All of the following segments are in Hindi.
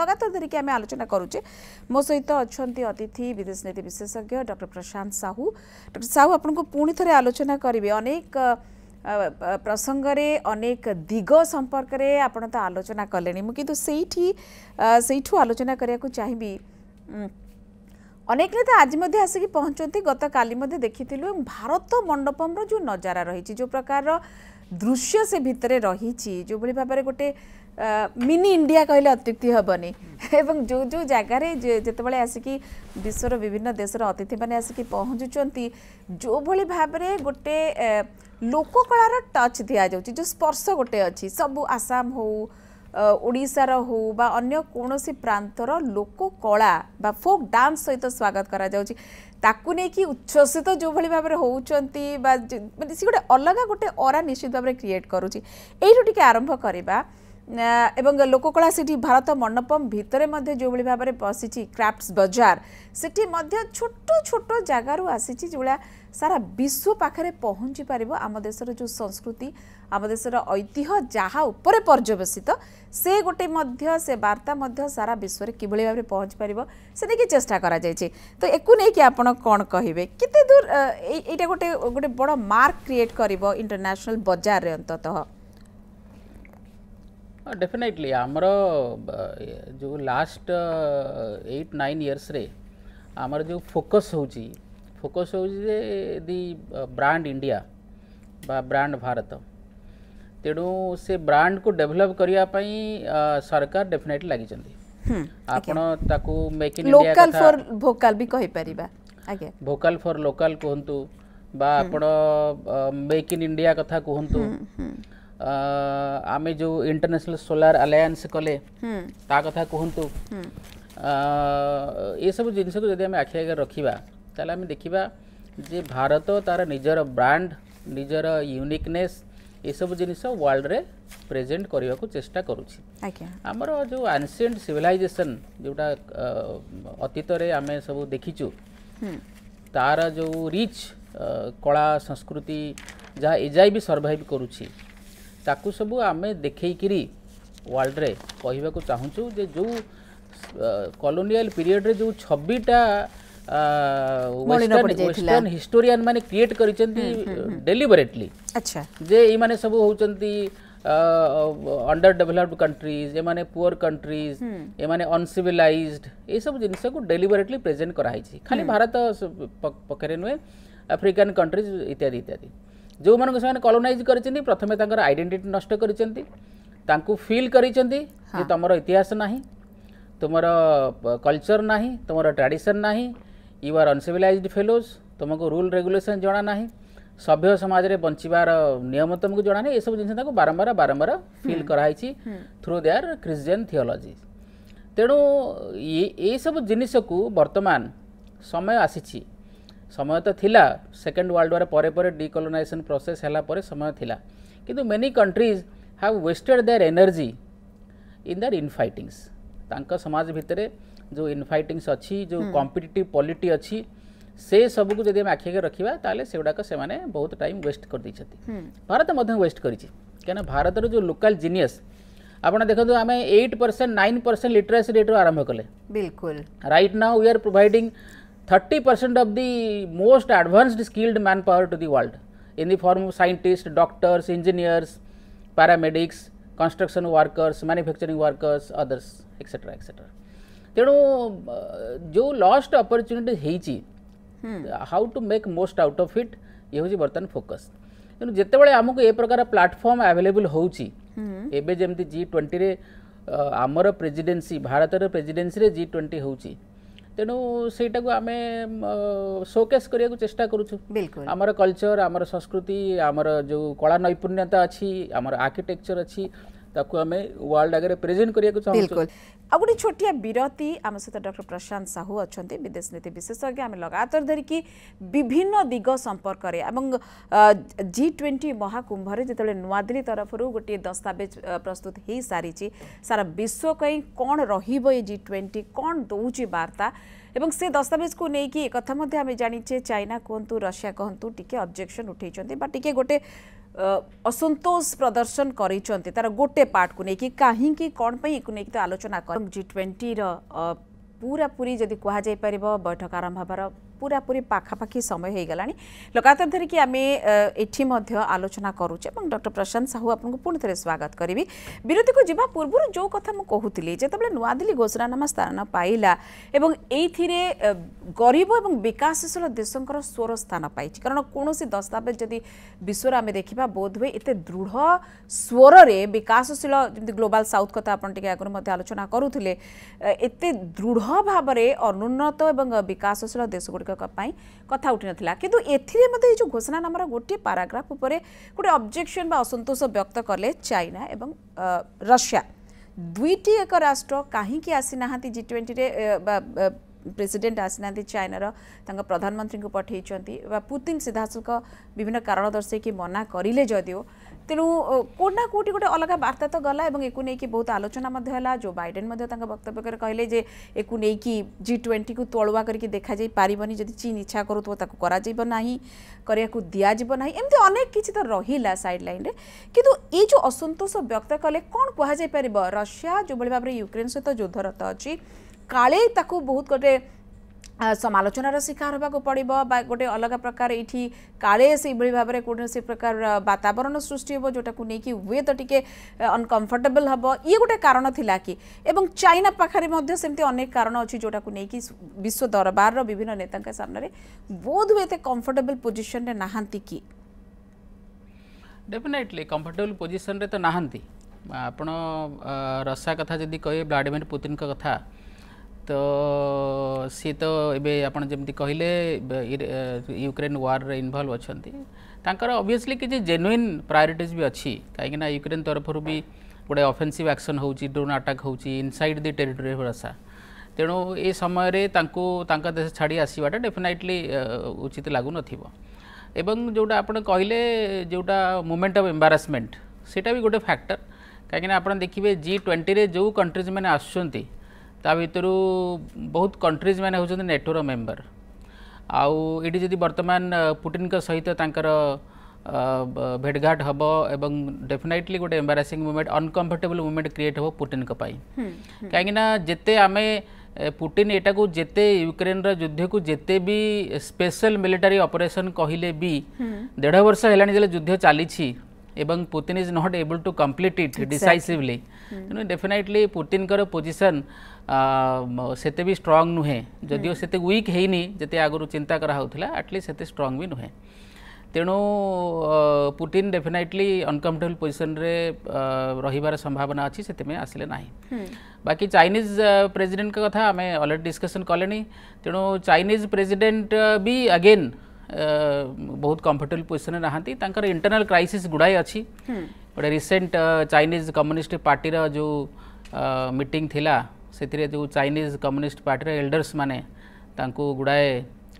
लगातार धरिकी आम आलोचना करुचे मो सहित अच्छा अतिथि विदेश नीति विशेषज्ञ डॉक्टर प्रशांत साहू। डॉक्टर साहू आपको पुणी थे आलोचना करेंगे अनेक प्रसंग रे अनेक दिग संपर्क रे आपण तो आलोचना कले मुझे से आलोचना करने चाहिए। अनेक नेता आज आसिक पहुँचती गत काली देखी भारत मंडपम जो नजारा रही जो प्रकार दृश्य से भितर रही जो भाव में गोटे मिनी इंडिया कहले अत्युक्ति हेनी एवं जो जो जगार जितेबाला आसिक विश्वर विभिन्न देशर अतिथि मैंने आसिक पहुँचुंट जो भली भाव में गोटे लोककलार टच दि जाऊँगी जो स्पर्श गोटे अच्छी सबू आसाम हो ओडिशार हो बा अन्य कोनोसी प्रांतर लोककला बा फोक डांस सहित स्वागत करा जाउची ताकू नै कि उच्छ्वसित जो भली भाव में होउचंती बा माने सी गोटे अलग गोटे ऑरा निश्चित भाव में क्रिएट करूची एइठु टिके आरंभ करिबा एवं लोककला सिटी भारत मंडपम भितरे मध्य जो भली भाव में बसिची क्राफ्ट्स बाजार सिटी मध्य छोट छोट जगारू आसीची जोला सारा विश्व पाखरे पहुँची पारिबो आम देशर जो संस्कृति आम देशर ऐतिह्य जहाँ उपरे पर्यवेसित से गोटे मध्य से वार्ता मध्य सारा विश्व में किभली भाव में पहुँच पारिबो से देखि चेष्टा करा जायछि। तो एकु नै कि आपण कोन कहिबे किते दूर एटा गोटे गोटे बड़ मार्क क्रिएट करिवो इंटरनेशनल बाजार रे अंततः डेफिनेटली आमर जो लास्ट 8-9 इयर्स रे आमर जो फोकस होची दी ब्रांड इंडिया बा ब्रांड भारत तेणु से ब्रांड को डेवलप करने सरकार डेफिनेटली लगी आपण ताकू make in India local for भोकल भी कहि परिबा आगे भोकल फॉर लोकल कहंतु बा आपण मेक इन इंडिया कथा कहंतु आमे जो इंटरनेशनल सोलार अलायंस कले ता कथा कहंतु ये सब जिनस को जदि आमे आखि आगे रखिबा ताले आमे देखिबा जे भारत तार निजर ब्रांड निजर यूनिकनेस ये सब जिनिस वर्ल्ड रे प्रेजेंट करने को चेष्टा करुछि। आमर जो एंशिएंट सिविलाइजेशन जोटा अतीत रे आमे सब देखिचु तार जो रिच कला संस्कृति जहाँ एजाई भी सर्वाइव करुछि ताकू सब आमे देखैकिरी वर्ल्ड रे कहबा को चाहूछु जे जो कॉलोनियल पीरियड रे जो 26टा वेस्टर्न हिस्टोरियन माने क्रिएट करिसेंती डेलिबरेटली अच्छा जे ई माने सब होचंती अंडर डेवलप्ड कंट्रीज ए माने पुअर कंट्रीज ए माने अनसिविलाइज्ड ए सब जिनिस को डेलिबरेटली प्रेजेंट कराई छी खाली भारत पकरे नुए अफ्रीकन कंट्रीज इत्यादि इत्यादि जो मानको से कॉलोनाइज करिसेंती प्रथमे तांकर आइडेंटिटी नष्ट करिसेंती तांको फील करिसेंती जे तमरो इतिहास नाही तुमरो कल्चर नाही तुमरो ट्रेडिशन नाही यू आर अनसिविलाइज्ड फेलोज तुमको रूल रेगुलेशन जना ना सभ्य समाज रे बंचिबार नियम तुमको जना ना ये सब जिन बारंबार बारंबार फील कराई थ्रू देयर क्रिश्चियन थियोलॉजी तेणु ये सब जिनिस को वर्तमान समय आसी समय तो थिला सेकेंड वर्ल्ड वार परे परे डिकोलोनाइजेशन प्रोसेस हैला परे समय थिला किंतु many countries have wasted their energy in their infightings तांका समाज भितरे जो इनफाइटिंग्स अच्छी जो कॉम्पिटिटिव पॉलिटी अच्छी से सब को जब आखि आगे रखा ताले से गुड़ाक से बहुत टाइम वेस्ट कर देइछथि भारत मध्य वेस्ट करिछि क्या भारत जो लोकल जीनियस आपन देखो आम 8% 9% लिटरेसी रेट आरंभ कले बिल्कुल right now we are providing 30% of the most advanced skilled man power to the world in the form of scientist doctors engineers paramedics construction workers manufacturing workers others etcetera etcetera तेणु जो lost opportunity how to make most out of it ये हूँ बर्तमान फोकस तेणु जितेबाला आमको ये प्रकार प्लाटफॉर्म अवेलेबल होउची एबे जेमती G20 रे आमर प्रेसिडेंसी भारत प्रेसिडेंसी रे G20 होउची तेणु सेटा को आमे शोकेस करिया को चेष्टा करूछु आमर कल्चर आमर संस्कृति आमर जो कला नैपुण्यता अच्छी आमर आर्किटेक्चर अच्छी ताकू आमे वर्ल्ड आगे प्रेजेंट करिया को चाहू बिल्कुल आ गोटे छोटिया विरति आम सहित डॉक्टर प्रशांत साहू अच्छा विदेश नीति विशेषज्ञ आम लगातार धरिकी विभिन्न दिग संपर्क G20 महाकुंभ जो नुआ दिल्ली तरफ गोटे दस्तावेज प्रस्तुत हो सारी सारा विश्व कहीं कौन रही G20 कौन दौची वार्ता एवं से दस्तावेज को लेकिन एक कथा आम जानीचे चाइना कहतु रशिया कहतु टी ऑब्जेक्शन उठे टे गोटे असंतोष प्रदर्शन करिसंती तार गोटे पार्ट को लेकिन कहीं कौन पर तो आलोचना कर G20 पूरा पूरी जदि कह जाई परिबो बैठक आरंभ हबार पूरा पूरी पाखापाखी समय हो गलानी लगातार धरिकी आम एठी मध्य आलोचना करुचे डॉक्टर प्रशांत साहू आपको पुणी थे स्वागत करी विरति को जीवा पूर्व जो कथा मु कहूली जिते नुआदिल्ली घोषणानामा स्थान पाइला एवं एथिरे गरीब और विकासशील देशंकर स्वर स्थान पाई कारण कौन दस्तावेज जदि विश्व आम देखा बोध हुए एत दृढ़ स्वर रे विकासशील जमी ग्लोबल साउथ कथा आपन आगुरी आलोचना करुले एत दृढ़ भाव में अनुन्नत और विकासशील देशगुड़ कथा उठी नाला किंतु एथिरे जो घोषणानामार गोटे पाराग्राफ उपर गोटे ऑब्जेक्शन बा असंतोष व्यक्त कले चाइना एवं रशिया दुईटी एक राष्ट्र कहीं आसी ना G20 रे प्रेसिडेंट आसी ना चाइनार प्रधानमंत्री को पठे पुतिन सीधासख विभिन्न कारण दर्शे मना करिले जदिओ तेणु कोना कोटी गोटे अलग वार्ता तो गला एवं एकु नेकी बहुत आलोचना मध्य हला जो बाइडेन मध्य तांका वक्तव्य कर कहले जे एकु नेकी G20 को तोलुआ करके देखा जाई पारिबनी जदि चीन इच्छा करूथो ताको करा जाइबो नाही करिया को दिया जिवो नाही एमती अनेक किछि तो रहिला साइड लाइन रे किंतु ए जो असंतोष व्यक्त कले कोन कहा जाई परिबो रशिया जो बळी भाबरे यूक्रेन सहित युद्धरत अछि काले ताको बहुत गोटे समालोचनार शिकार होगा पड़ो गोटे अलग प्रकार ये काले से भाव में कौन से प्रकार वातावरण सृष्टि हो जोटा को लेकिन हुए तो टिके अनकंफर्टेबल हम ये गोटे कारण थिला कि एवं चाइना पाखे सेमती अनेक कारण अच्छी जोटा को लेकिन विश्व दरबार विभिन्न नेता सामने बोध हुए कंफर्टेबल पोजिशन रे नहांती कि डेफिनेटली कंफर्टेबल पोजिशन रे तो नहांती आपण रशिया कथा जदि कहे व्लादिमीर पुतिन का कथा तो सी तो ये आपड़ जमी कहले यूक्रेन वार रे इन्वॉल्व अच्छी तांकर ऑब्वियसली किसी जेन्युइन प्रायोरिटीज भी अच्छी कहीं यूक्रेन तरफ भी गोटे ऑफेंसिव एक्शन होची ड्रोन अटैक होची inside the territory of Russia तेणु ये समय रे तांको देश छाड़ी आसवाटा डेफिनेटली उचित लगुन एवं जोटा आपड़ कहले जोटा मोमेंट ऑफ एम्बारासमेंट सेटा भी गोटे फैक्टर कहीं आप देखिए G20 रे जो कंट्रीज मैंने आसुंच ता भितर बहुत कंट्रीज मैंने होती नेटोर मेम्बर आउ ये जदि वर्तमान पुटिन सहित भेटघाट हम एवं डेफिनेटली गोटे एम्बारासिंग मोमेंट अनकंफर्टेबल मोमेंट क्रिएट हो पुटिन कहीं जिते आमे पुटिन एटा को जिते यूक्रेन युद्ध को जिते भी स्पेशल मिलिटारी ऑपरेशन कहले भी 1.5 वर्ष है युद्ध चली एवं Putin is not able to complete it decisively तेणु डेफिनेटली पुतिन कर पोजिशन सेते भी स्ट्रांग नुहे जदिओ सेते वीक हैनी जते आगु चिंता करा होथिला एटलीस्ट सेते स्ट्रांग भी नुहे तेणु पुतिन डेफिनेटली अनकंफर्टेबल पोजिशन रे रहिबार संभावना अच्छी से आसिले नाही बाकी चाइनीज प्रेसिडेंट का कथा आमे ऑलरेडी डिस्कशन कलेनी तेणु चाइनीज प्रेसिडेंट भी अगेन बहुत कंफर्टेबल पोजिशन में नहांती तांकर इंटरनल क्राइसिस गुड़ाए अच्छी गोटे रिसेंट चाइनीज कम्युनिस्ट पार्टी जो मीटिंग थिला से जो चाइनीज कम्युनिस्ट पार्टी एल्डर्स माने तांको गुड़ाए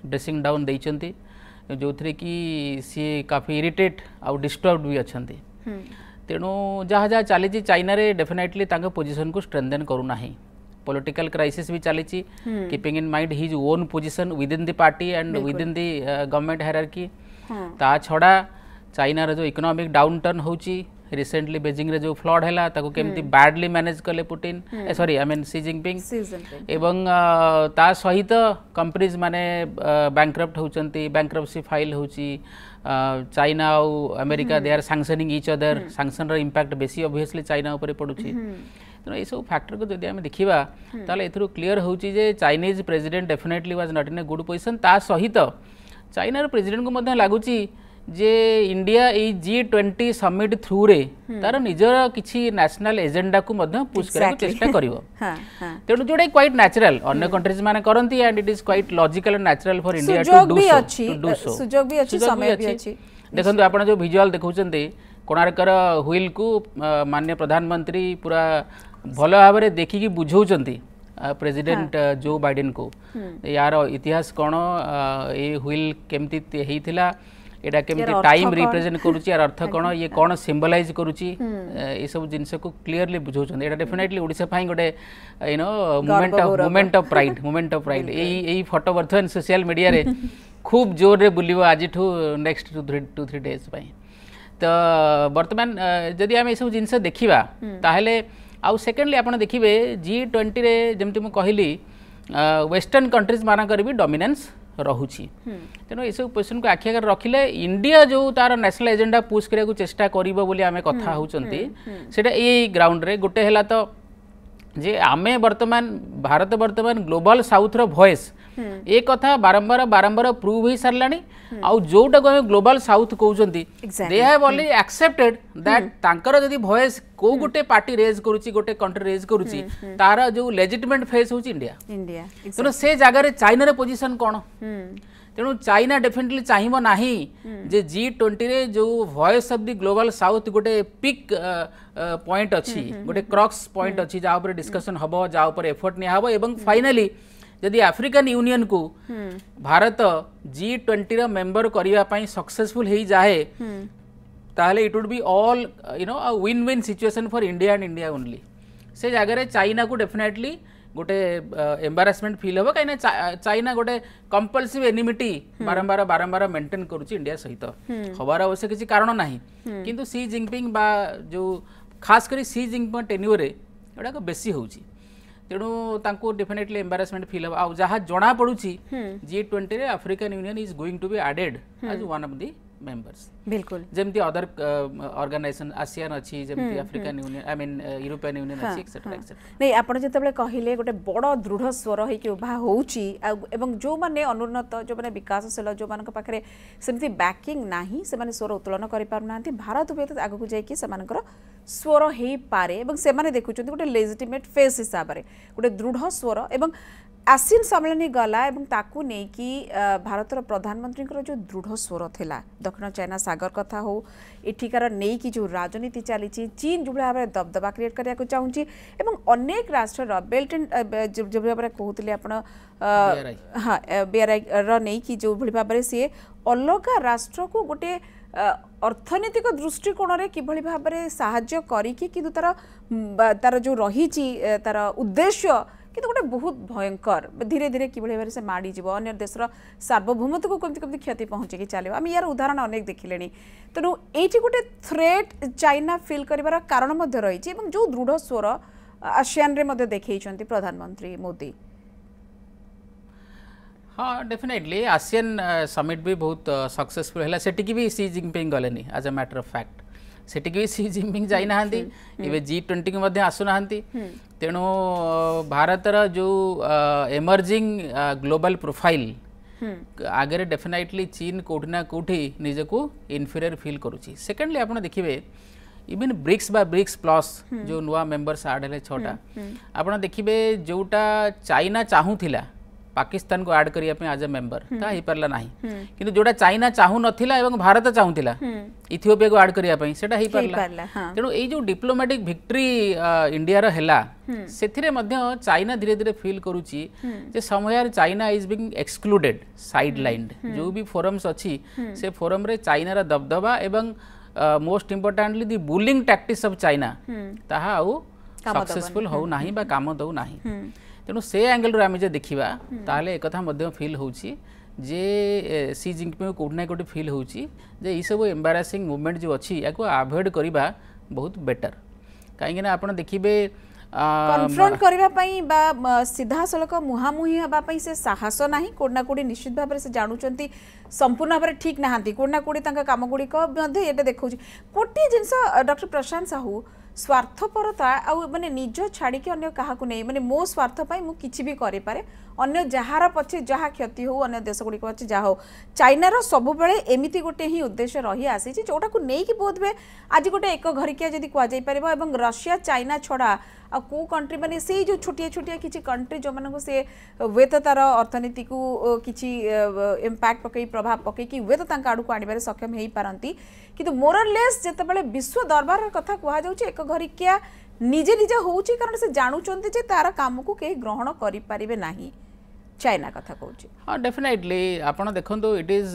ड्रेसिंग डाउन देइचंती जो थे कि सी काफ़ी इरिटेट आउ डिस्टर्ब भी अच्छा तेणु जहाँ जहाँ चली चाइना रे डेफिनेटली तांको पोजिशन को स्ट्रेंथन करूना पॉलिटिकल क्राइसिस भी चली keeping in mind his own position within the party and within the government hierarchy ता छड़ा चाइना रे जो इकोनॉमिक डाउन टर्न होची रिसेंटली बेजिंग रे जो फ्लड हैला ताको केमती बैडली मैनेज कले Putin sorry I mean Xi Jinping एवं ता सहित कंपनीज माने बैंकरप्ट होचंती बैंकरप्सी फाइल होची चाइना और America they are sanctioning each other sanction रो इंपैक्ट बेसी ऑब्वियसली चाइना ऊपर पडुची तेणु ये सब फैक्टर को जब आम देखा ताले एथुरु क्लियर होची जे Chinese president definitely was not in a good position ता सहित चाइनार प्रेसिडेंट को मध्य लगुची जे इंडिया ई G20 समिट थ्रू रे तार निजर किछि नेशनल एजेंडा को मध्य पुश करने चेष्टा करिवो तेणु जोड़ा क्वाइट नेचुरल अन्य कंट्रीज माने करंती and it is quite logical and natural for India to do so सुजोग भी अच्छी समय भी अच्छी देखंतु आपण जो विजुअल देखौचंती कोणार्कर व्हील को माननीय प्रधानमंत्री पूरा भल भाव में देखिकी बुझौचंती प्रेसिडेंट जो बाइडेन को यार इतिहास कौन ये व्हील केमती हेइथिला एटा केमती टाइम रिप्रेजेंट करूची यार अर्थ कौन ये कौन सिंबलाइज करूची ये सब जिनस को क्लियरली बुझौचंती एटा डेफिनेटली ओडिसा फाई गोटे you know moment of pride AE photo बर्तमान सोशल मीडिया रे खूब जोर रे बुलिबो आज ठू नेक्स्ट 2-3 डेज पाई तो बर्तमान जदि आम सब जिनस देखा ताहले आउ सेकेंडली आप देखिए G20 रे जमती मु कहली वेस्टर्न कंट्रीज मानकर भी डोमिनेंस रहुची तेणु ये सब क्वेश्चन को आखि आगे रखिले इंडिया जो तार नेशनल एजेंडा पुश करने को चेष्टा करिबो बोली आमे कथा होचंती सेटा ए ग्राउंड रे गोटे हैला तो जे आमे वर्तमान भारत वर्तमान ग्लोबल साउथ रो वॉइस ए कथा बारंबार बारंबार प्रूव हो सारलानी आउ जोटा को ग्लोबल साउथ कहउचंती they have already accepted that तांकर जदी वॉइस को गोटे पार्टी रेज करूची गोटे कंट्री रेज करूची तारा जो लेजिटिमेट फेस होची इंडिया तेणु से जगह रे चाइना रे पोजीशन कोन तेणु चाइना डेफिनेटली चाहिबो नाही जे G20 रे जो voice of the global south गोटे पिक पॉइंट अच्छी गोटे क्रॉक्स पॉइंट अच्छी जा ऊपर डिस्कशन हबो जा ऊपर एफर्ट निया हबो एवं फाइनली यदि अफ्रीकन यूनियन को भारत G20 रो मेंबर करिया पई सक्सेसफुल हो जाए ताहले it would be all a win win situation for India and India only say जगह रे चाइना को डेफिनेटली गोटे एम्बारासमेंट फील हम कहीं चाइना गोटे कंपलसिव एनिमिटी बारंबार बारंबार मेंटेन करुच्ची इंडिया सहित हबार अवश्य किसी कारण ना किंतु सी जिनपिंग बा जो खास करी सी जिनपिंग टेन्यूर एटा बेसी होची तेणु तांको डेफिनेटली एम्बारासमेंट फील हम आ जहाँ जना पड़ुची G20 रे African Union is going to be added as one of the members बिल्कुल जेमती अदर ऑर्गेनाइजेशन आसियान अच्छी जेमती African Union I mean European Union अच्छी एक्सेट्रा एक्सेट्रा नहीं आपण जेतेबेले कहिले गोटे बड़ दृढ़ स्वर होइके उभा होउची एवं जो माने अनुन्नत जो माने विकासशील जो मानक पाखरे सेमती बैकिंग नाही से माने स्वर उत्तोलन करि पारु नांती भारत उपे आगु जाइके सेमानकर स्वर हेई पारे एवं से माने देखुचंती गोटे लेजिटिमेट फेस हिसाब रे गोटे दृढ़ स्वर एवं आसीन सम्मेलन गला एवं ताकू नहीं कि भारतर प्रधानमंत्री जो दृढ़ स्वर थिला दक्षिण चाइना सागर कथा हो एठिकार नहीं कि जो राजनीति चली चीन जो भाव में दबदबा क्रिएट करने को चाहूँगी एवं अनेक राष्ट्र बेल्ट एंड जो भाव में कहते आप हाँ BRI नहीं कि जो भाव में सी अलग राष्ट्र को गोटे अर्थनैतिक दृष्टिकोण रे किभली भाव में साहाय्य करिकि किंतु तार जो रही तार उद्देश्य किंतु गोटे बहुत भयंकर धीरे धीरे किभली भाव से माड़ी जीव अन्य देशर सार्वभौमत्व को कमती कमती क्षति पहुँचे चलो आम यार उदाहरण अनेक देखिले तेणु ये गोटे थ्रेट चाइना फिल कर कारण रही जो दृढ़ स्वर आसियान रे देखते प्रधानमंत्री मोदी हाँ डेफिनेटली आसियान समिट भी बहुत सक्सेसफुल है सेटिकी भी सी जिनपिंग गलेनी as a matter of fact सेटिकी भी सी जिनपिंग जाई नाहांती इबे G20 को मध्य आसु नाहांती तेणु भारतर जो एमर्जिंग ग्लोबल प्रोफाइल आगे डेफिनेटली चीन कोठना कोठी निजे को इनफीरियर फील करूची सेकेंडली आपण देखिबे इवन ब्रिक्स बा ब्रिक्स प्लस जो नुआ मेंबर्स आड हेले 6टा आपण देखिबे जोटा चाइना चाहूथिला पाकिस्तान को ऐड करिया पे एज अ मेंबर ता ही परला नाही किंतु जोटा चाइना चाहू नथिला एवं भारत चाहूथिला इथियोपिया को ऐड करिया पे सेटा ही परला तेणु ए जो डिप्लोमेटिक विक्ट्री इंडिया रो हेला सेथिरे मध्य चाइना धीरे धीरे फील करूची जे समयार China is being excluded sidelined जो भी फोरम्स अछि से फोरम रे चाइना रा दबदबा एवं most importantly the bullying tactics of China ताहा आउ सक्सेसफुल हो नाही बा काम दउ नाही तेणु से एंगल रो आमे जे देखिबा ताले एक कथा मध्य फील होउची जे सी जिनपिंग कोड ना कोड फील होउची जे ई सब एम्बारासिंग मूवमेंट जो अछि याको अवॉइड करिबा बहुत बेटर काहे ना आपण देखिबे कन्फ्रंट करबा पई बा सीधा सलक मुहामुही हबा पई से साहस नाही कोडना कोडी निश्चित भाव से जानुचंती संपूर्ण भाव ठीक नाहांती कोडना कोडी तांका काम गुडी को मध्ये एटा देखौची कोटी जिंस डॉक्टर प्रशांत साहू स्वार्थपरता आउ माने निज छाड़ी के अन्य काहाकू नहीं माने मो स्वार्थ पाई मु किछि भी करि पारे अन्य जहार पछे जहा क्षति हो अन्य देश गुडी पछे जा हो चाइना रो सब बेले एमिति गोटे ही उद्देश्य रही आसी छि जोटा को नहीं कि बहुत बे आज गोटे एक घरिकिया जदी कुआ जाई परबो एवं रशिया चाइना छडा आ को कंट्री माने से जो छोटिया छोटिया किछि कंट्री जो मानको से वेत तार अर्थनीति को किछि इंपैक्ट पकई प्रभाव पकई कि वेत तांका आडू को आनिबारे सक्षम हेई पारंती किंतु मोरलेस जेतेबेले विश्व दरबार कथा कुआ जाउछि एक घरिकिया निजे निजे होउछि कारण से जानुचंती जे तार काम को के ग्रहण करि पारिबे नाही चाइना कथा कहूँ हाँ डेफिनेटली आपड़ देखो it is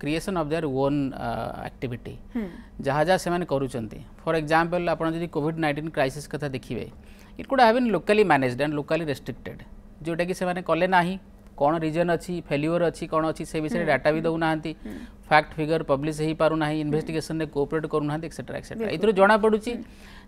creation of their own activity जहाँ जहाँ से करुँच फॉर एग्जांपल आप कोविड-19 क्राइसिस कथा देखिए it could have been locally managed and locally restricted जोटा कि से कले ना कौन रीजन अच्छी फेल्यूर अच्छी कौन अच्छी से विषय डाटा भी दौना फैक्ट फिगर पब्लिश हो पारु ना इन्वेस्टिगेशन रे कोऑपरेट करूना एक्सेट्रा एक्सेट्रा एथरो जणा पडुची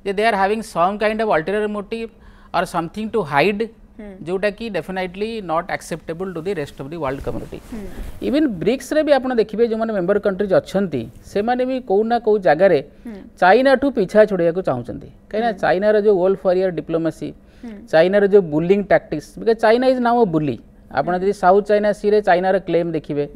जे they are having some kind of alternative motive or something to hide जोटा कि definitely not acceptable to the rest of the world community even BRICS रे भी आपण देखिबे जो माने मेंबर कंट्रीज अछंती से माने भी को ना को जगह रे चाइना ठू पीछा छोड़िया को चाहउचंती कहिना चाइना रो जो वॉल फॉरियर डिप्लोमेसी चाइना रो जो bullying tactics because China is now a bully आपण जदि साउथ चाइना सी रे चाइना रो क्लेम देखिबे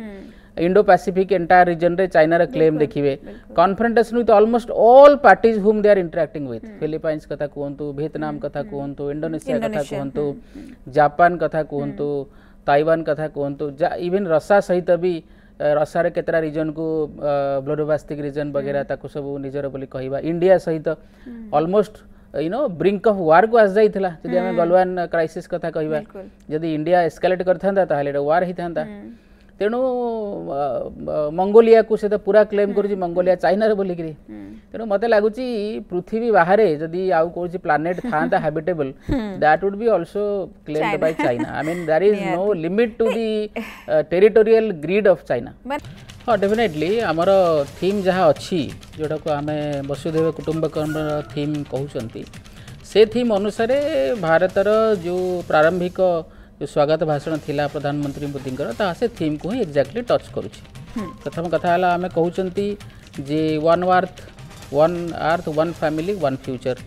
इंडो पैसिफिक एंटायर रीजन रे चाइना रो क्लेम देखिबे confrontation with almost all parties whom they are interacting with Philippines कथा कहंतु वियतनाम कथा कहंतु इंडोनेशिया कथा कहंतु जापान कथा कहंतु ताइवान कथा कहंतु इवन रसा सहित भी रसा रे केतरा रीजन को ब्लोडोबास्टिक रीजन वगैरह ताको सब निजर बोली कहिबा इंडिया सहित ऑलमोस्ट ब्रिंक ऑफ वार को आस जाइथिला जदि हमें गलवान क्राइसिस कथा कहिबा जदि इंडिया एस्केलेट करथांदा ताहले वार हिथांदा तेणु मंगोलिया को से तो पूरा क्लेम करुँच मंगोलिया चाइना रे बोलिक तेणु मत लगुच पृथ्वी बाहर जदि आउ कौन प्लानेट था habitable that would be also claimed by China I mean there is no limit to the territorial greed of China हाँ डेफिनेटली आमर थीम जहाँ अच्छी जोटा को आम वसुधैव कुटुंबकम थीम कहते से थीम अनुसार भारतर जो प्रारंभिक जो स्वागत भाषण थिला प्रधानमंत्री मोदी से थीम को ही एक्जाक्टली टच करुच्ची प्रथम कथा आम कहते जे one earth one family one future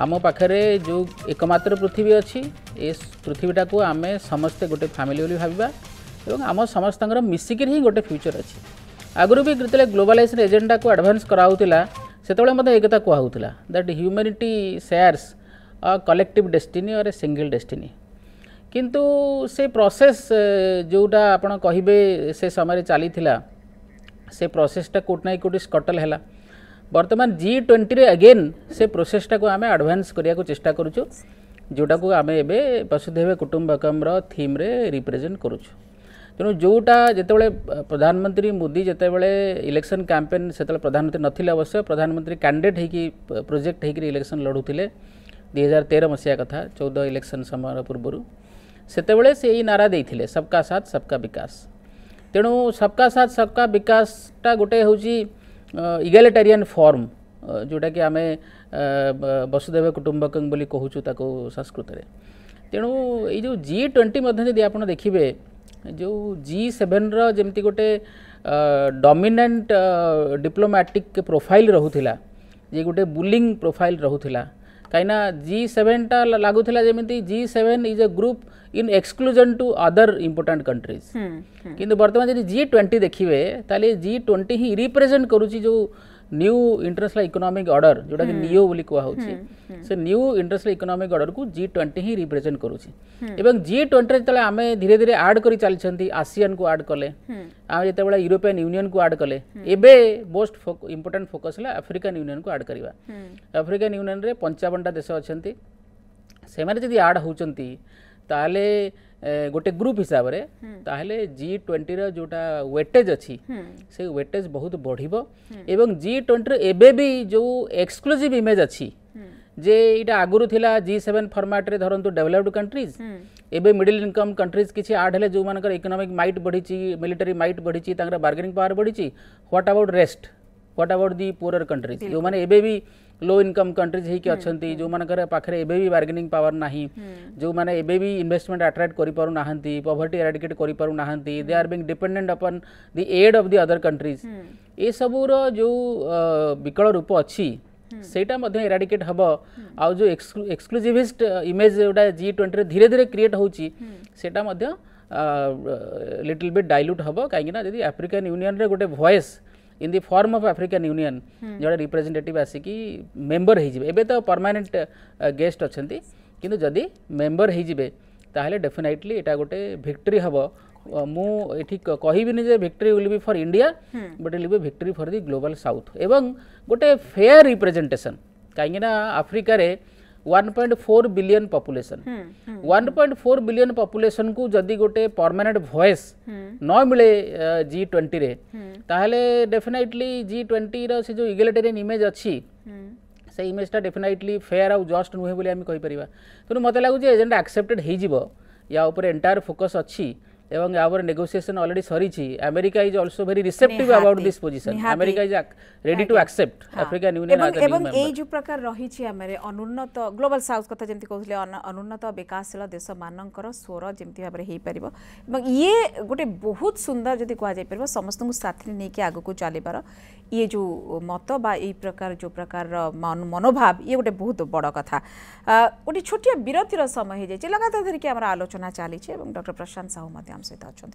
आम पाखे जो एकमात्र पृथ्वी अच्छी ए पृथ्वीटा को आम समस्ते गोटे फैमिली बोली भाविबा एवं आम समस्त मिसिक ही गोटे फ्यूचर अच्छी आगुरी भी जिते ग्लोबलाइजेशन एजेंडा को एडवांस कराउतिला सेतबेले मते एकता कहउतिला that humanity shares a collective destiny or a single destiny किंतु से प्रोसेस जोटा आपण कहिबे से समय चली से प्रोसेसटा कोटना कोटी स्कटल है बर्तमान G20 रे अगेन से प्रोसेसटा को आम एडवांस करिया को चेष्टा करूछु जोटा को आम एबे वसुधैव कुटुंबकम थीम रे रिप्रेजेंट करूछु तेणु जोटा जितेबाला प्रधानमंत्री मोदी जितेबाला इलेक्शन कैंपेन से प्रधानमंत्री नथिले अवश्य प्रधानमंत्री कैंडिडेट होगी प्रोजेक्ट होकर इलेक्शन लड़ुले 2013 मसीहा कथा 14 इलेक्शन समय पूर्व सेतेबेले से यही नारा देइथिले सबका साथ सबका विकास तेणु सबका साथ सबका विकासटा गोटे हूँ इगैलिटेरियन फॉर्म जोटा कि आम वसुधैव कुटुंबकम बोली कहूँ ताको संस्कृत रे तेणु ये जो G20 जदि आप देखिए जो G7 रो जमती गोटे डोमिनेंट डिप्लोमैटिक प्रोफाइल रहूथिला जे गोटे बुलिंग प्रोफाइल रहूथिला कहीं G7 टा लागुला जमी G7 is a group in exclusion to other important countries किंतु वर्तमान जब G20 देखिए ताले G20 ही रिप्रेजेंट करुच्ची जो न्यू इंटरनेशनल इकोनॉमिक ऑर्डर जोटा कि नियो बोली कहूँ से न्यू इंटरनेशनल इकोनॉमिक ऑर्डर को G20 ही रिप्रेजेंट करुच्ची एवं G20 जो आम धीरे धीरे आड कर चलती आसियान को आड कले आम जो यूरोपियन यूनियन को आड कले एबे मोस्ट इंपोर्टेंट फोकस है अफ्रिकन यूनियन को आड करवा अफ्रिकन यूनियन रे 55टा देश अच्छा से जब आड होती ताले गोटे ग्रुप हिसाब रे ताहले G20 रो जोटा वेटेज अच्छी से वेटेज बहुत बढ़िबो एवं G20 रो एबे भी जो एक्सक्लूसिव इमेज अच्छी जे इटा आगुरु थिला G7 फॉर्मेट रे धरंतु डेवलप्ड कंट्रीज एबे मिडिल इनकम कंट्रीज किछि आड हेले जो मानकर इकोनॉमिक माइट बढ़िची मिलिटरी माइट बढ़िची तांकर बार्गेनिंग पावर बढ़िची what about rest what about the poor countries जो माने एबे भी लो इनकम कंट्रीज ही अच्छी जो मानकर पाखे एबे भी बार्गेनिंग पावर नाही जो माने एबे भी इन्वेस्टमेंट अट्रैक्ट करि पारु नाहंती पॉवर्टी एराडिकेट करि पारु नाहंती they are being dependent upon the aid of the other countries ए सबूर जो विकल रूप अच्छी सेटा मध्य एराडिकेट हब आ जो एक्सक्लूसिविस्ट इमेज जोटा G20 रे धीरे धीरे क्रिएट होची सेटा मध्य लिटिल बिट डाइल्यूट हब काहेकि ना यदि अफ्रीकन यूनियन रे गोटे voice in the form of African union जो रिप्रेजेंटेटिव आसिकी मेंबर हो एबे तो परमानेंट गेस्ट अच्छंती किंतु जदि मेंबर हो ताहले डेफिनेटली एटा गोटे विक्ट्री हम मु एठी कहबिनी जे victory will be for India but will be victory for the global south एवं गोटे फेयर रिप्रेजेंटेशन कहीं अफ्रिका रे 1.4 बिलियन पॉपुलेशन 1.4 बिलियन पॉपुलेशन को जदि गोटे परमानेंट वॉइस न मिले G20 रे ताहले डेफिनेटली G20 रो से जो इगैलिटेरियन इमेज अच्छी से इमेजटा डेफिनेटली फेयर आउ जस्ट नुहे बोली आम कहि परिबा तेणु मते लागु जे एजेंडा एक्सेप्टेड हो जिवो या ऊपर एंटायर फोकस अच्छी एवं आवर नेगोशिएशन ऑलरेडी सरी America is also very receptive about this position America is ready to accept African Union as a new member ए जो प्रकार रही हमरे अनुन्नत ग्लोबल साउथ कथा जेमति कहले अनुन्नत विकासशील देश मानकर स्वर जेमति भाबरे हे परिबो एवं ये गोटे बहुत सुंदर जदि कहा जाय परिबो समस्त को साथी नै के आगु को चलीबार ये जो मत बा ए प्रकार जो प्रकार मनोभाव ये गोटे बहुत बड़ कथा गोटे छोटिया विरतिर समय हो जाए लगातार धरिकी आम आलोचना चली डॉक्टर प्रशांत साहू सहित अच्छा।